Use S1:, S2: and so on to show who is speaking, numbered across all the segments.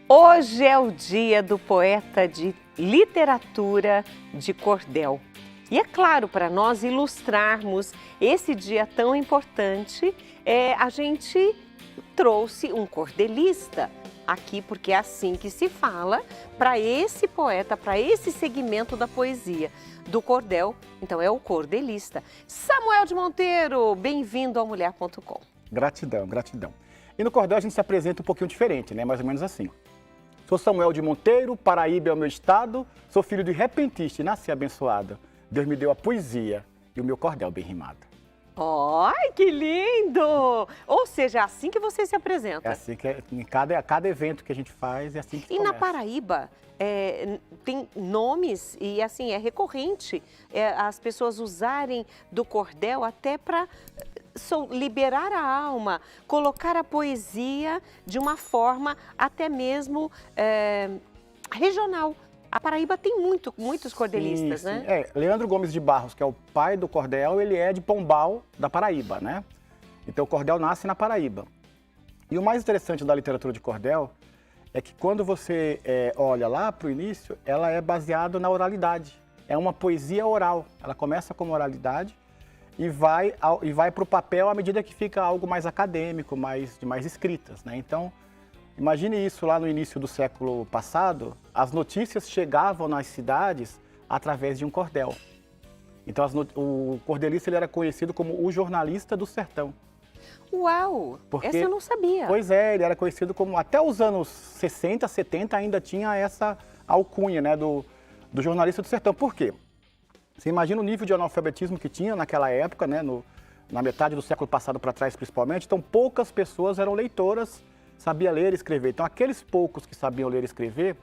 S1: Hoje é o dia do poeta de literatura de cordel. E é claro, para nós ilustrarmos esse dia tão importante, a gente trouxe um cordelista aqui, porque é assim que se fala para esse poeta, para esse segmento da poesia, do cordel. Então é o cordelista. Samuel de Monteiro, bem-vindo ao Mulher.com.
S2: Gratidão, gratidão. E no cordel a gente se apresenta um pouquinho diferente, né? Mais ou menos assim. Sou Samuel de Monteiro, Paraíba é o meu estado, sou filho de repentista e nasci abençoado. Deus me deu a poesia e o meu cordel bem rimado.
S1: Ai, que lindo! Ou seja, é assim que você se apresenta.
S2: É assim que em cada evento que a gente faz, é assim que se
S1: E na
S2: começa.
S1: Paraíba, tem nomes e assim, é recorrente as pessoas usarem do cordel até para liberar a alma, colocar a poesia de uma forma até mesmo regional. A Paraíba tem muitos cordelistas,
S2: sim.
S1: né?
S2: Leandro Gomes de Barros, que é o pai do cordel, ele é de Pombal, da Paraíba, né? Então o cordel nasce na Paraíba. E o mais interessante da literatura de cordel é que quando você olha lá para o início, ela é baseada na oralidade. É uma poesia oral. Ela começa como oralidade e vai para o papel à medida que fica algo mais acadêmico, de mais escritas, né? Então, imagine isso lá no início do século passado, as notícias chegavam nas cidades através de um cordel. Então o cordelista ele era conhecido como o jornalista do sertão.
S1: Uau! Essa eu não sabia.
S2: Pois é, ele era conhecido como, até os anos 60, 70 ainda tinha essa alcunha, né, do jornalista do sertão. Por quê? Você imagina o nível de analfabetismo que tinha naquela época, né, na metade do século passado para trás principalmente, então poucas pessoas eram leitoras, sabiam ler e escrever. Então aqueles poucos que sabiam ler e escrever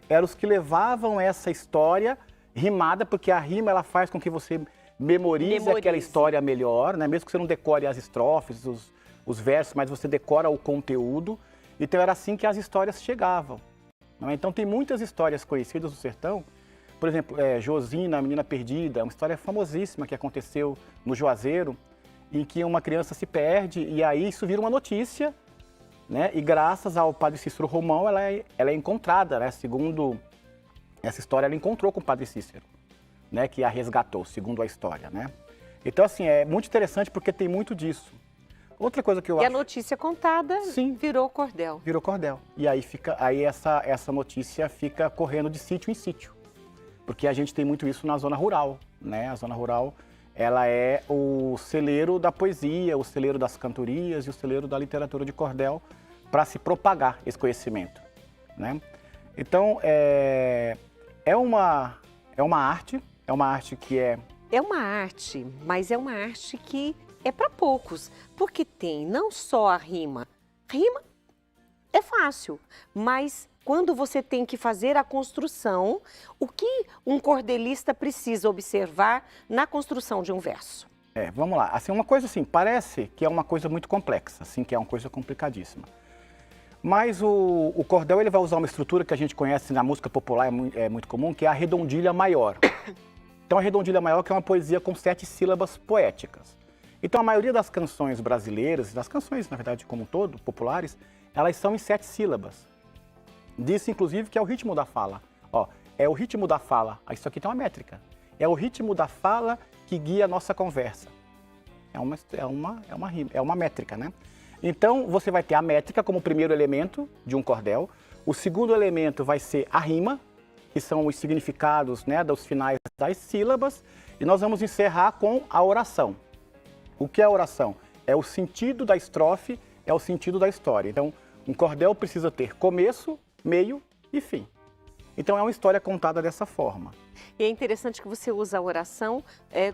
S2: eram os que levavam essa história rimada, porque a rima ela faz com que você memorize aquela história melhor, né? Mesmo que você não decore as estrofes, os versos, mas você decora o conteúdo. Então era assim que as histórias chegavam. Não é? Então tem muitas histórias conhecidas do sertão. Por exemplo, Josina, a Menina Perdida, uma história famosíssima que aconteceu no Juazeiro, em que uma criança se perde e aí isso vira uma notícia, né? E graças ao padre Cícero Romão, ela é encontrada, né? Segundo essa história, ela encontrou com o padre Cícero, né? Que a resgatou, segundo a história, né? Então, assim, é muito interessante porque tem muito disso. Outra coisa que eu acho...
S1: E a notícia contada virou cordel.
S2: Virou cordel. E aí essa notícia fica correndo de sítio em sítio. Porque a gente tem muito isso na zona rural, né? A zona rural, ela é o celeiro da poesia, o celeiro das cantorias e o celeiro da literatura de cordel para se propagar esse conhecimento, né? Então, é uma arte que é...
S1: É uma arte, mas é uma arte que é para poucos, porque tem não só a rima. Rima é fácil, mas quando você tem que fazer a construção, o que um cordelista precisa observar na construção de um verso?
S2: Vamos lá. Assim, uma coisa assim, parece que é uma coisa muito complexa, assim, que é uma coisa complicadíssima. Mas o cordel ele vai usar uma estrutura que a gente conhece na música popular, é muito comum, que é a redondilha maior. Então a redondilha maior que é uma poesia com 7 sílabas poéticas. Então a maioria das canções brasileiras, das canções na verdade como um todo, populares, elas são em 7 sílabas. Diz inclusive que é o ritmo da fala. Ó, é o ritmo da fala, isso aqui tem uma métrica. É o ritmo da fala que guia a nossa conversa. É uma métrica, né? Então, você vai ter a métrica como primeiro elemento de um cordel. O segundo elemento vai ser a rima, que são os significados, né, dos finais das sílabas. E nós vamos encerrar com a oração. O que é a oração? É o sentido da estrofe, é o sentido da história. Então, um cordel precisa ter começo, meio e fim. Então, é uma história contada dessa forma.
S1: E é interessante que você usa a oração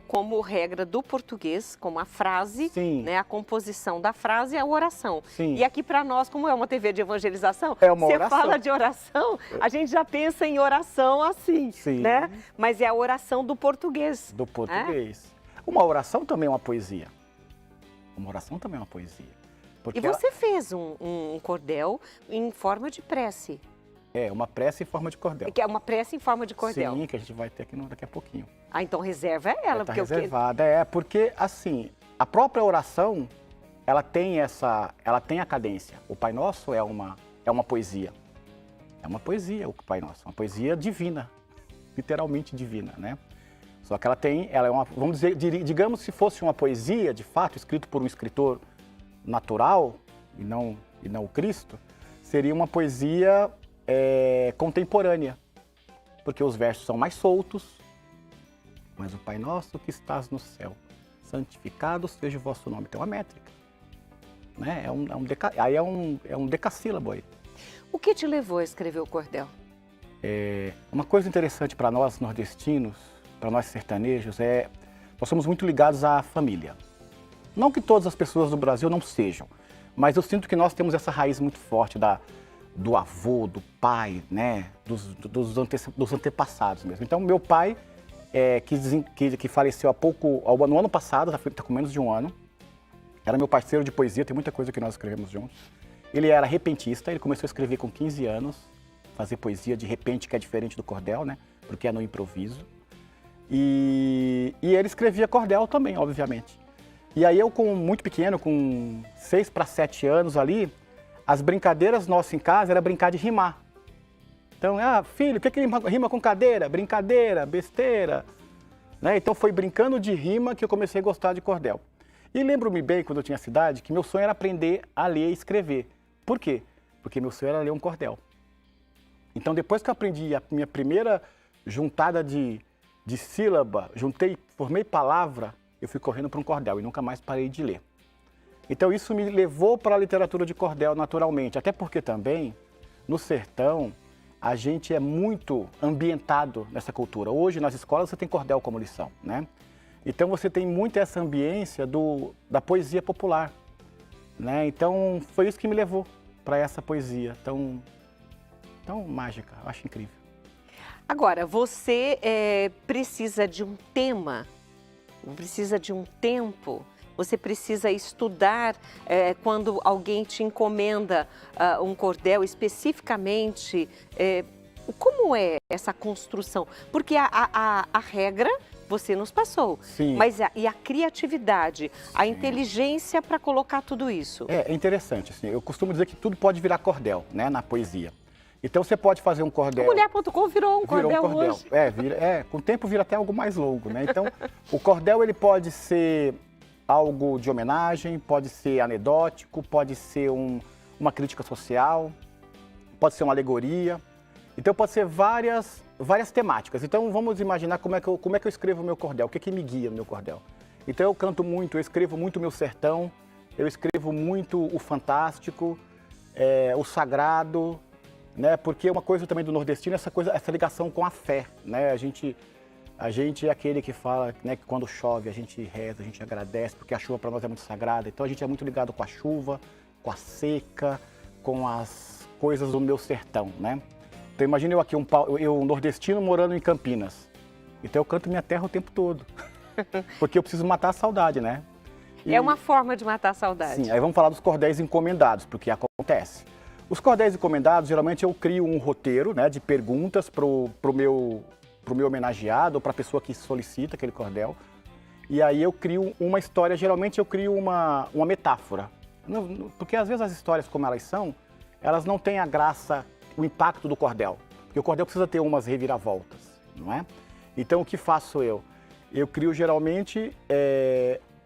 S1: como regra do português, como a frase, né, a composição da frase é a oração.
S2: Sim.
S1: E aqui para nós, como é uma TV de evangelização,
S2: você
S1: fala de oração, a gente já pensa em oração assim, né? Mas é a oração do português.
S2: Do português. Uma oração também é uma poesia. Uma oração também é uma poesia.
S1: E você fez um cordel em forma de prece.
S2: Uma prece em forma de cordel.
S1: Que é uma prece em forma de cordel.
S2: Sim, que a gente vai ter aqui daqui a pouquinho.
S1: Ah, então reserva ela.
S2: Tá reservada, porque assim, a própria oração, ela tem a cadência. O Pai Nosso é uma poesia. É uma poesia, o Pai Nosso, uma poesia divina, literalmente divina, né? Só que ela é uma, vamos dizer, digamos se fosse uma poesia, de fato, escrito por um escritor natural, e não o Cristo, seria uma poesia contemporânea, porque os versos são mais soltos, mas o Pai Nosso que estás no céu, santificado seja o vosso nome. Tem uma métrica, né? É um decassílabo aí.
S1: O que te levou a escrever o cordel?
S2: Uma coisa interessante para nós nordestinos, para nós sertanejos, nós somos muito ligados à família. Não que todas as pessoas do Brasil não sejam, mas eu sinto que nós temos essa raiz muito forte do avô, do pai, né? dos antepassados mesmo. Então, meu pai, que faleceu no ano passado, está com menos de um ano, era meu parceiro de poesia, tem muita coisa que nós escrevemos juntos. Ele era repentista, ele começou a escrever com 15 anos, fazer poesia de repente, que é diferente do cordel, né? Porque é no improviso. E ele escrevia cordel também, obviamente. E aí eu, muito pequeno, com 6 para 7 anos ali, as brincadeiras nossas em casa era brincar de rimar. Então, filho, o que rima com cadeira? Brincadeira, besteira. Né? Então foi brincando de rima que eu comecei a gostar de cordel. E lembro-me bem, quando eu tinha cidade, que meu sonho era aprender a ler e escrever. Por quê? Porque meu sonho era ler um cordel. Então depois que eu aprendi a minha primeira juntada de sílaba, formei palavra, eu fui correndo para um cordel e nunca mais parei de ler. Então isso me levou para a literatura de cordel naturalmente, até porque também, no sertão, a gente é muito ambientado nessa cultura. Hoje, nas escolas, você tem cordel como lição, né? Então você tem muito essa ambiência da poesia popular, né? Então foi isso que me levou para essa poesia tão mágica, eu acho incrível.
S1: Agora, você precisa de um tema, precisa de um tempo, você precisa estudar quando alguém te encomenda um cordel especificamente. Como é essa construção? Porque a regra você nos passou,
S2: Sim.
S1: Mas e a criatividade, a inteligência para colocar tudo isso?
S2: É interessante, assim, eu costumo dizer que tudo pode virar cordel, né, na poesia. Então você pode fazer um cordel...
S1: Mulher.com virou um cordel hoje.
S2: Com o tempo vira até algo mais longo, né? Então o cordel ele pode ser algo de homenagem, pode ser anedótico, pode ser uma crítica social, pode ser uma alegoria. Então pode ser várias temáticas. Então vamos imaginar como é que eu escrevo o meu cordel, o que me guia no meu cordel. Então eu canto muito, eu escrevo muito o meu sertão, eu escrevo muito o fantástico, o sagrado, né? Porque uma coisa também do nordestino é essa ligação com a fé, né? A gente é aquele que fala, né, que quando chove a gente reza, a gente agradece, porque a chuva para nós é muito sagrada. Então a gente é muito ligado com a chuva, com a seca, com as coisas do meu sertão, né? Então imagina eu aqui, um nordestino morando em Campinas. Então eu canto minha terra o tempo todo, porque eu preciso matar a saudade, né?
S1: É uma forma de matar a saudade.
S2: Sim, aí vamos falar dos cordéis encomendados, porque acontece. Os cordéis encomendados, geralmente eu crio um roteiro, né, de perguntas pro meu homenageado ou para a pessoa que solicita aquele cordel. E aí eu crio uma história, geralmente eu crio uma metáfora. Porque às vezes as histórias como elas são, elas não têm a graça, o impacto do cordel. Porque o cordel precisa ter umas reviravoltas, não é? Então o que faço eu? Eu crio geralmente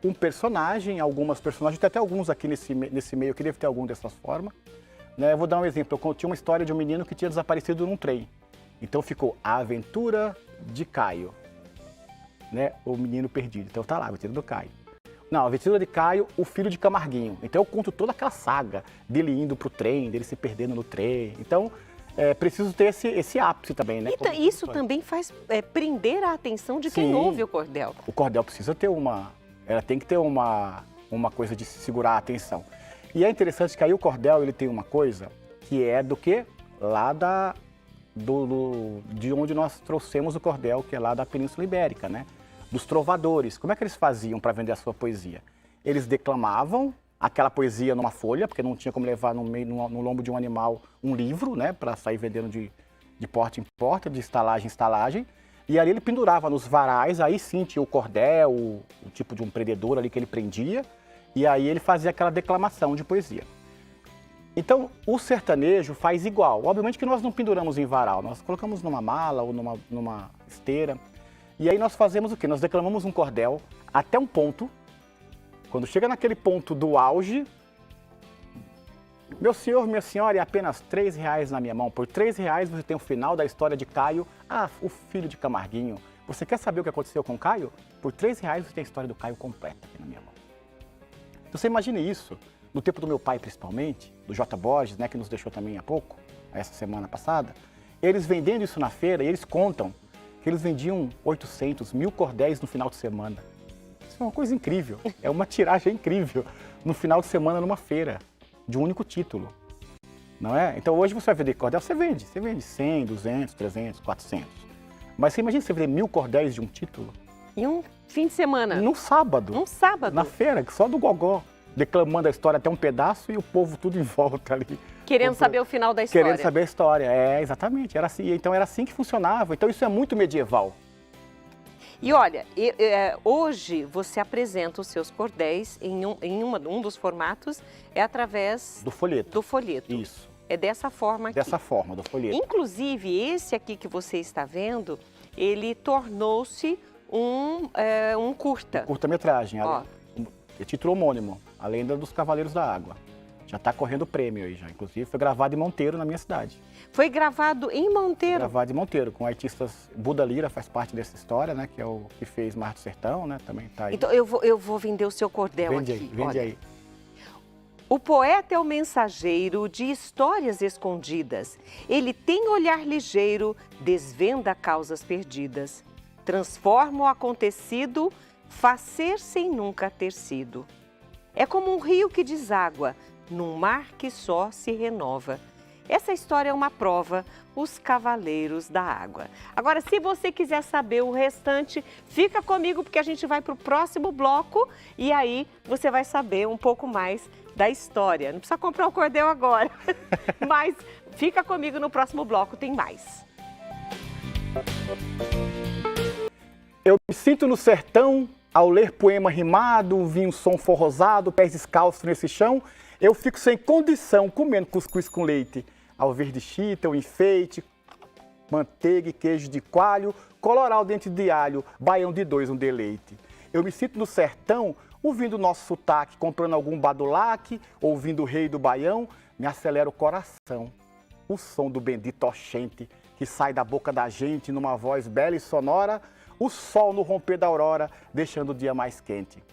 S2: um personagem, algumas personagens, tem até alguns aqui nesse meio que deve ter algum dessas formas. Né? Eu vou dar um exemplo, eu tinha uma história de um menino que tinha desaparecido num trem. Então ficou A Aventura de Caio, né? O menino perdido. Então tá lá, a aventura do Caio. Não, a aventura de Caio, o filho de Camarguinho. Então eu conto toda aquela saga dele indo pro trem, dele se perdendo no trem. Então preciso ter esse ápice também, né?
S1: Então, isso também faz prender a atenção de quem ouve o cordel.
S2: O cordel precisa ter ela tem que ter uma coisa de segurar a atenção. E é interessante que aí o cordel ele tem uma coisa que é do que? Lá de onde nós trouxemos o cordel, que é lá da Península Ibérica, né? Dos trovadores. Como é que eles faziam para vender a sua poesia? Eles declamavam aquela poesia numa folha, porque não tinha como levar no lombo de um animal um livro, né? Para sair vendendo de porta em porta, de estalagem em estalagem. E ali ele pendurava nos varais, aí sim tinha o cordel, o tipo de um prendedor ali que ele prendia. E aí ele fazia aquela declamação de poesia. Então, o sertanejo faz igual. Obviamente que nós não penduramos em varal, nós colocamos numa mala ou numa esteira. E aí nós fazemos o quê? Nós declamamos um cordel até um ponto. Quando chega naquele ponto do auge, meu senhor, minha senhora, é apenas R$3 na minha mão. Por R$3 você tem o final da história de Caio, o filho de Camarguinho. Você quer saber o que aconteceu com Caio? Por R$3 você tem a história do Caio completa aqui na minha mão. Então você imagine isso, no tempo do meu pai principalmente, do J. Borges, né, que nos deixou também há pouco, essa semana passada, eles vendendo isso na feira, e eles contam que eles vendiam 800, 1000 cordéis no final de semana. Isso é uma coisa incrível, é uma tiragem incrível no final de semana numa feira, de um único título, não é? Então hoje você vai vender cordel, você vende 100, 200, 300, 400. Mas você imagina você vender 1000 cordéis de um título?
S1: E um fim de semana?
S2: Num sábado.
S1: Um sábado.
S2: Na feira, só do gogó, declamando a história até um pedaço e o povo tudo em volta ali.
S1: Querendo saber o final da história.
S2: Querendo saber a história, exatamente, era assim. Então era assim que funcionava, então isso é muito medieval.
S1: E olha, hoje você apresenta os seus cordéis em um dos formatos, é através...
S2: Do folheto.
S1: Do folheto.
S2: Isso.
S1: É dessa forma aqui.
S2: Dessa forma, do folheto.
S1: Inclusive, esse aqui que você está vendo, ele tornou-se um curta.
S2: Curta-metragem,
S1: Ó.
S2: é título homônimo, A Lenda dos Cavaleiros da Água. Já está correndo prêmio aí já, inclusive foi gravado em Monteiro, na minha cidade.
S1: Foi gravado em Monteiro?
S2: Gravado em Monteiro, com artistas... Buda Lira faz parte dessa história, né, que é o que fez Mar do Sertão, né, também tá aí.
S1: Então eu vou vender o seu cordel
S2: vende
S1: aqui.
S2: Aí, vende
S1: olha.
S2: aí.
S1: O poeta é o mensageiro de histórias escondidas. Ele tem olhar ligeiro, desvenda causas perdidas. Transforma o acontecido, faz ser sem nunca ter sido. É como um rio que deságua, num mar que só se renova. Essa história é uma prova, os Cavaleiros da Água. Agora, se você quiser saber o restante, fica comigo porque a gente vai para o próximo bloco e aí você vai saber um pouco mais da história. Não precisa comprar o cordel agora, mas fica comigo no próximo bloco, tem mais.
S2: Eu me sinto no sertão, ao ler poema rimado, vinho som forrosado, pés descalços nesse chão, eu fico sem condição comendo cuscuz com leite. Ao ver de chita, o enfeite, manteiga e queijo de coalho, coloral dente de alho, baião de dois, um deleite. Eu me sinto no sertão, ouvindo o nosso sotaque, comprando algum badulaque, ouvindo o rei do baião, me acelera o coração. O som do bendito oxente, que sai da boca da gente numa voz bela e sonora, o sol no romper da aurora, deixando o dia mais quente.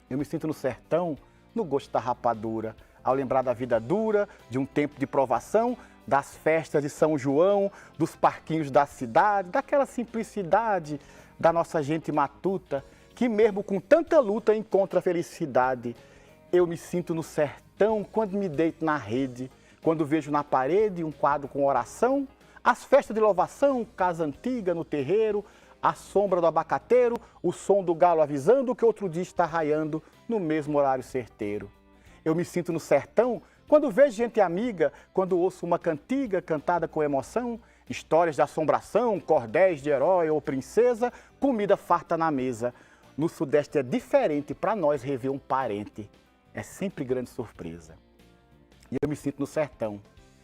S2: Eu me sinto no sertão, no gosto da rapadura, ao lembrar da vida dura, de um tempo de provação, das festas de São João, dos parquinhos da cidade, daquela simplicidade da nossa gente matuta, que mesmo com tanta luta encontra a felicidade. Eu me sinto no sertão quando me deito na rede, quando vejo na parede um quadro com oração, as festas de louvação, casa antiga no terreiro, a sombra do abacateiro, o som do galo avisando que outro dia está raiando no mesmo horário certeiro. Eu me sinto no sertão quando vejo gente amiga, quando ouço uma cantiga cantada com emoção, histórias de assombração, cordéis de herói ou princesa, comida farta na mesa. No Sudeste é diferente para nós rever um parente. É sempre grande surpresa. E eu me sinto no sertão,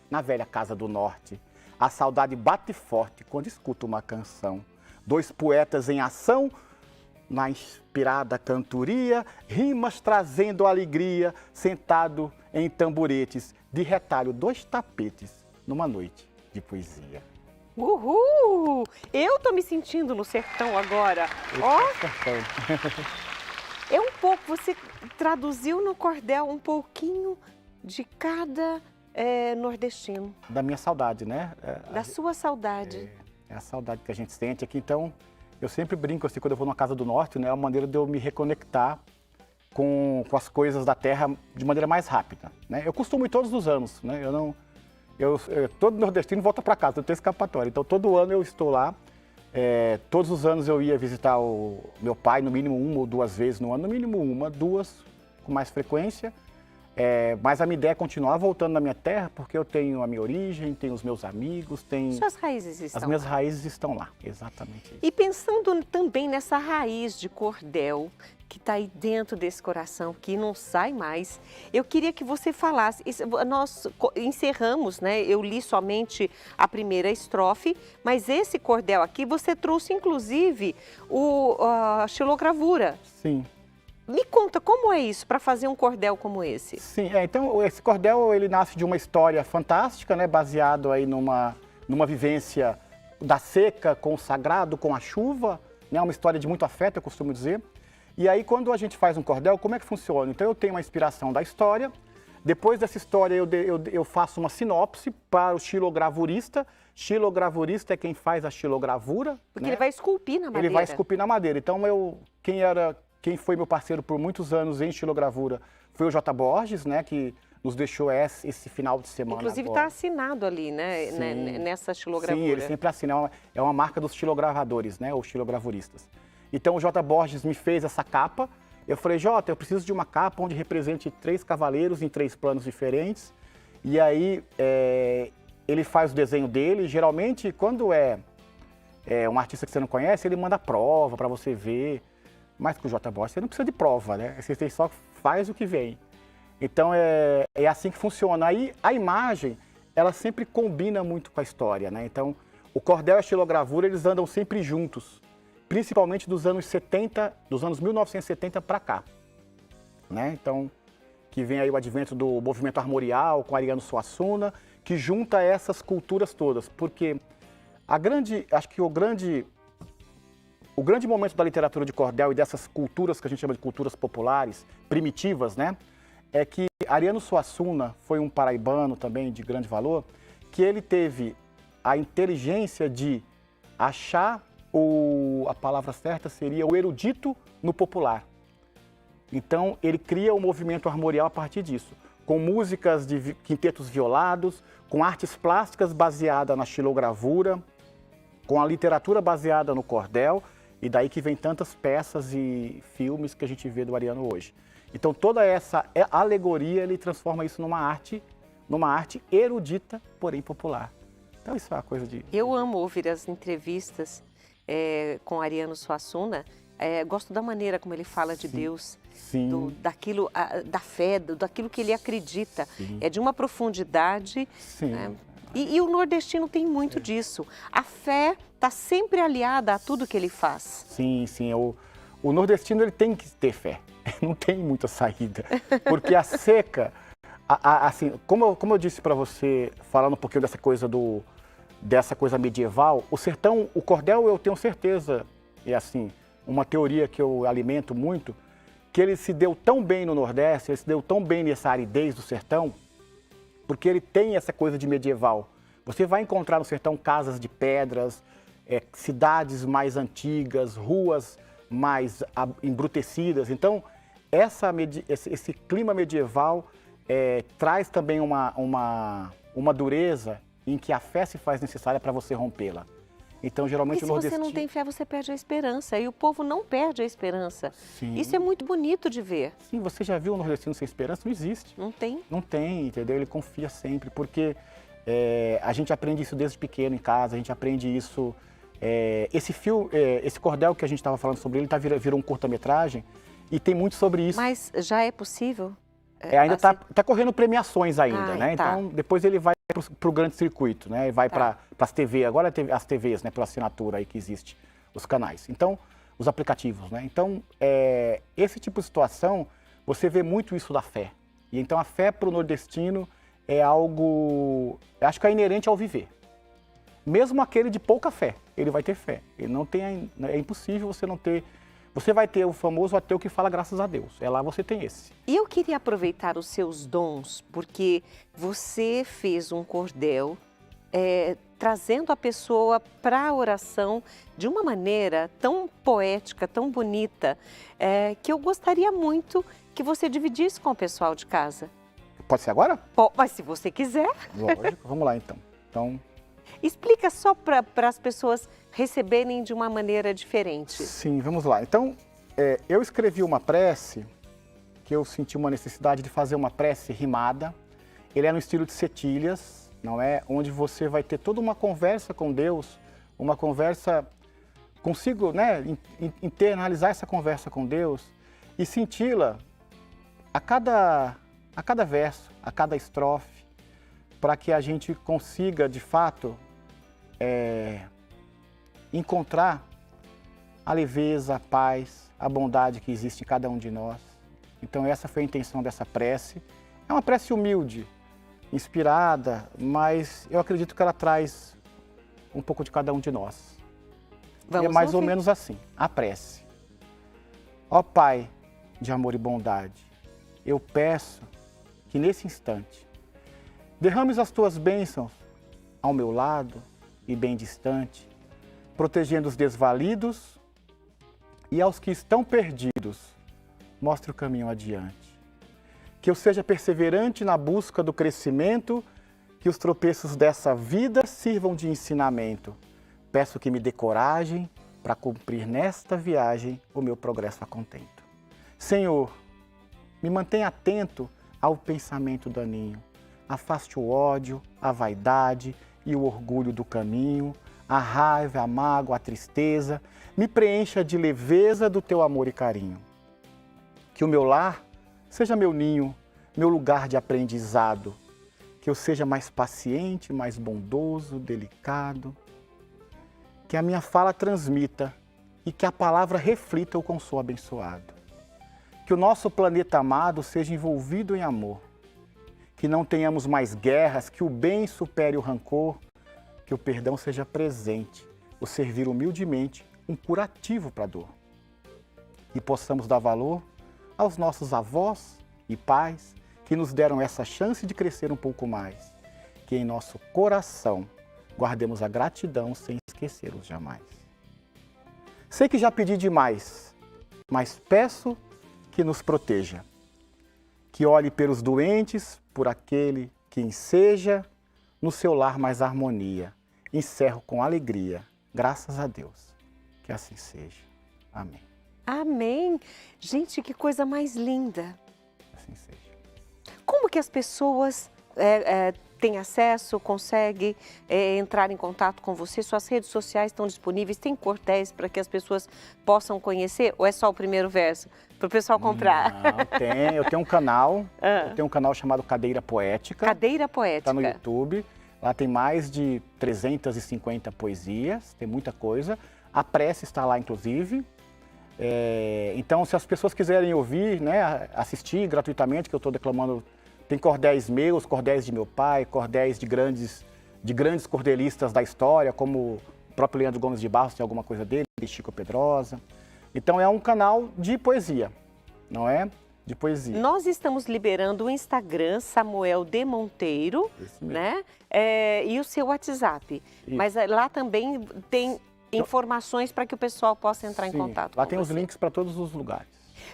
S2: na velha casa do norte. A saudade bate forte quando escuto uma canção. Dois poetas em ação, na inspirada cantoria, rimas trazendo alegria, sentado em tamboretes, de retalho 2 tapetes, numa noite de poesia.
S1: Uhul! Eu tô me sentindo no sertão agora. Ó, é um pouco, você traduziu no cordel um pouquinho de cada nordestino.
S2: Da minha saudade, né?
S1: Da sua saudade.
S2: É a saudade que a gente sente aqui, então eu sempre brinco assim, quando eu vou numa casa do norte, né? É uma maneira de eu me reconectar com as coisas da terra de maneira mais rápida, né? Eu costumo ir todos os anos, né? Todo nordestino volta para casa, não tem escapatória, então todo ano eu estou lá. Todos os anos eu ia visitar o meu pai, no mínimo 1 ou 2 vezes no ano, no mínimo 1, 2 com mais frequência. Mas a minha ideia é continuar voltando na minha terra, porque eu tenho a minha origem, tenho os meus amigos, tenho...
S1: Suas raízes estão
S2: As minhas
S1: lá.
S2: raízes estão lá, exatamente isso.
S1: E pensando também nessa raiz de cordel que está aí dentro desse coração, que não sai mais, eu queria que você falasse. Nós encerramos, né? Eu li somente a primeira estrofe, mas esse cordel aqui você trouxe inclusive a xilogravura.
S2: Sim.
S1: Me conta, como é isso para fazer um cordel como esse?
S2: Sim, então esse cordel ele nasce de uma história fantástica, né? Baseado aí numa vivência da seca com o sagrado, com a chuva, né? Uma história de muito afeto, eu costumo dizer. E aí, quando a gente faz um cordel, como é que funciona? Então, eu tenho uma inspiração da história. Depois dessa história, eu faço uma sinopse para o xilogravurista. Xilogravurista é quem faz a xilogravura.
S1: Porque
S2: né?
S1: ele vai esculpir na madeira.
S2: Ele vai esculpir na madeira. Então, quem foi meu parceiro por muitos anos em xilogravura foi o J. Borges, né? Que nos deixou esse final de semana.
S1: Inclusive está assinado ali, né? Nessa xilogravura.
S2: Sim, ele sempre assina. É uma marca dos xilogravadores, né? Ou xilogravuristas. Então o J. Borges me fez essa capa. Eu falei, Jota, eu preciso de uma capa onde represente 3 cavaleiros em 3 planos diferentes. E aí ele faz o desenho dele. Geralmente, quando é um artista que você não conhece, ele manda prova para você ver. Mas com o J. Borges você não precisa de prova, né? Você só faz o que vem. Então é assim que funciona. Aí a imagem, ela sempre combina muito com a história, né? Então o cordel e a xilogravura, eles andam sempre juntos. Principalmente dos anos 70, dos anos 1970 para cá, né? Então, que vem aí o advento do movimento armorial com Ariano Suassuna, que junta essas culturas todas, porque acho que o grande momento da literatura de cordel e dessas culturas que a gente chama de culturas populares, primitivas, né? É que Ariano Suassuna foi um paraibano também de grande valor, que ele teve a inteligência de achar a palavra certa seria o erudito no popular. Então, ele cria o movimento armorial a partir disso, com músicas de quintetos violados, com artes plásticas baseadas na xilogravura, com a literatura baseada no cordel, e daí que vem tantas peças e filmes que a gente vê do Ariano hoje. Então, toda essa alegoria, ele transforma isso numa arte erudita, porém popular. Então, isso é uma coisa de...
S1: Eu amo ouvir as entrevistas com Ariano Suassuna, gosto da maneira como ele fala de Deus, daquilo, da fé, daquilo que ele acredita. Sim. É de uma profundidade.
S2: Sim.
S1: Né? E o nordestino tem muito disso. A fé está sempre aliada a tudo que ele faz.
S2: Sim, sim. O nordestino ele tem que ter fé. Não tem muita saída. Porque a seca, assim, como eu disse para você, falando um pouquinho dessa coisa medieval, o sertão, o cordel, eu tenho certeza, é assim, uma teoria que eu alimento muito, que ele se deu tão bem no Nordeste, ele se deu tão bem nessa aridez do sertão, porque ele tem essa coisa de medieval. Você vai encontrar no sertão casas de pedras, cidades mais antigas, ruas mais embrutecidas. Então, esse clima medieval traz também uma dureza em que a fé se faz necessária para você rompê-la. Então, geralmente, o nordestino...
S1: se você não tem fé, você perde a esperança. E o povo não perde a esperança.
S2: Sim.
S1: Isso é muito bonito de ver.
S2: Sim, você já viu o nordestino sem esperança? Não existe.
S1: Não tem?
S2: Não tem, entendeu? Ele confia sempre, porque a gente aprende isso desde pequeno em casa, a gente aprende isso... esse cordel que a gente estava falando sobre ele virou um curta-metragem e tem muito sobre isso.
S1: Mas já é possível?
S2: Ainda está correndo premiações ainda, né?
S1: Tá.
S2: Então, depois ele vai para o grande circuito, né? Vai para as TV, agora as TVs, né? Pela assinatura aí que existe, os canais. Então, os aplicativos, né? Então, esse tipo de situação, você vê muito isso da fé. E então, a fé para o nordestino é algo, acho que é inerente ao viver. Mesmo aquele de pouca fé, ele vai ter fé. Ele não tem, é impossível você não ter... Você vai ter o famoso ateu que fala graças a Deus. Lá você tem esse.
S1: E eu queria aproveitar os seus dons, porque você fez um cordel trazendo a pessoa para a oração de uma maneira tão poética, tão bonita, que eu gostaria muito que você dividisse com o pessoal de casa.
S2: Pode ser agora?
S1: Mas se você quiser.
S2: Lógico, vamos lá então.
S1: Explica só para as pessoas receberem de uma maneira diferente.
S2: Sim, vamos lá. Então, eu escrevi uma prece que eu senti uma necessidade de fazer uma prece rimada. Ele é no estilo de cetílias, não é? Onde você vai ter toda uma conversa com Deus, uma conversa consigo, né? Internalizar essa conversa com Deus e senti-la a cada verso, a cada estrofe, para que a gente consiga, de fato, encontrar a leveza, a paz, a bondade que existe em cada um de nós. Então essa foi a intenção dessa prece. É uma prece humilde, inspirada, mas eu acredito que ela traz um pouco de cada um de nós.
S1: Vamos
S2: é mais ou
S1: ouvir.
S2: menos assim, a prece. Ó Pai de amor e bondade, eu peço que nesse instante derrames as tuas bênçãos ao meu lado e bem distante, protegendo os desvalidos e aos que estão perdidos, mostre o caminho adiante. Que eu seja perseverante na busca do crescimento, que os tropeços dessa vida sirvam de ensinamento. Peço que me dê coragem para cumprir nesta viagem o meu progresso a contento. Senhor, me mantenha atento ao pensamento daninho. Afaste o ódio, a vaidade e o orgulho do caminho, a raiva, a mágoa, a tristeza. Me preencha de leveza do teu amor e carinho. Que o meu lar seja meu ninho, meu lugar de aprendizado. Que eu seja mais paciente, mais bondoso, delicado. Que a minha fala transmita e que a palavra reflita o quão sou abençoado. Que o nosso planeta amado seja envolvido em amor. Que não tenhamos mais guerras, que o bem supere o rancor. Que o perdão seja presente, o servir humildemente um curativo para a dor. Que possamos dar valor aos nossos avós e pais que nos deram essa chance de crescer um pouco mais. Que em nosso coração guardemos a gratidão sem esquecê-los jamais. Sei que já pedi demais, mas peço que nos proteja. Que olhe pelos doentes, por aquele que enseja, no seu lar mais harmonia. Encerro com alegria, graças a Deus. Que assim seja. Amém.
S1: Amém. Gente, que coisa mais linda.
S2: Assim seja.
S1: Como que as pessoas têm acesso, conseguem entrar em contato com você? Suas redes sociais estão disponíveis? Tem cordéis para que as pessoas possam conhecer? Ou é só o primeiro verso para o pessoal comprar?
S2: Não, eu tenho um canal. Eu tenho um canal chamado Cadeira Poética.
S1: Cadeira Poética.
S2: Está no YouTube. Lá tem mais de 350 poesias, tem muita coisa. A prece está lá, inclusive. Então, se as pessoas quiserem ouvir, né, assistir gratuitamente, que eu estou declamando, tem cordéis meus, cordéis de meu pai, cordéis de grandes cordelistas da história, como o próprio Leandro Gomes de Barros, tem alguma coisa dele, Chico Pedrosa. Então, é um canal de poesia, não é? De poesia.
S1: Nós estamos liberando o Instagram Samuel de Monteiro, né? E o seu WhatsApp.
S2: Isso.
S1: Mas lá também tem informações para que o pessoal possa entrar em contato com
S2: Lá tem os
S1: você.
S2: links para todos os lugares.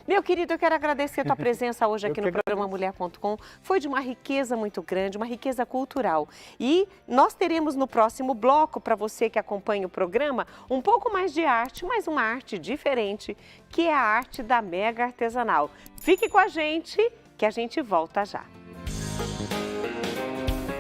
S1: Meu querido, eu quero agradecer a tua presença hoje aqui
S2: Eu
S1: no
S2: que
S1: programa Mulher.com. Foi de uma riqueza muito grande, uma riqueza cultural. E nós teremos no próximo bloco, para você que acompanha o programa, um pouco mais de arte, mas uma arte diferente, que é a arte da mega artesanal. Fique com a gente, que a gente volta já.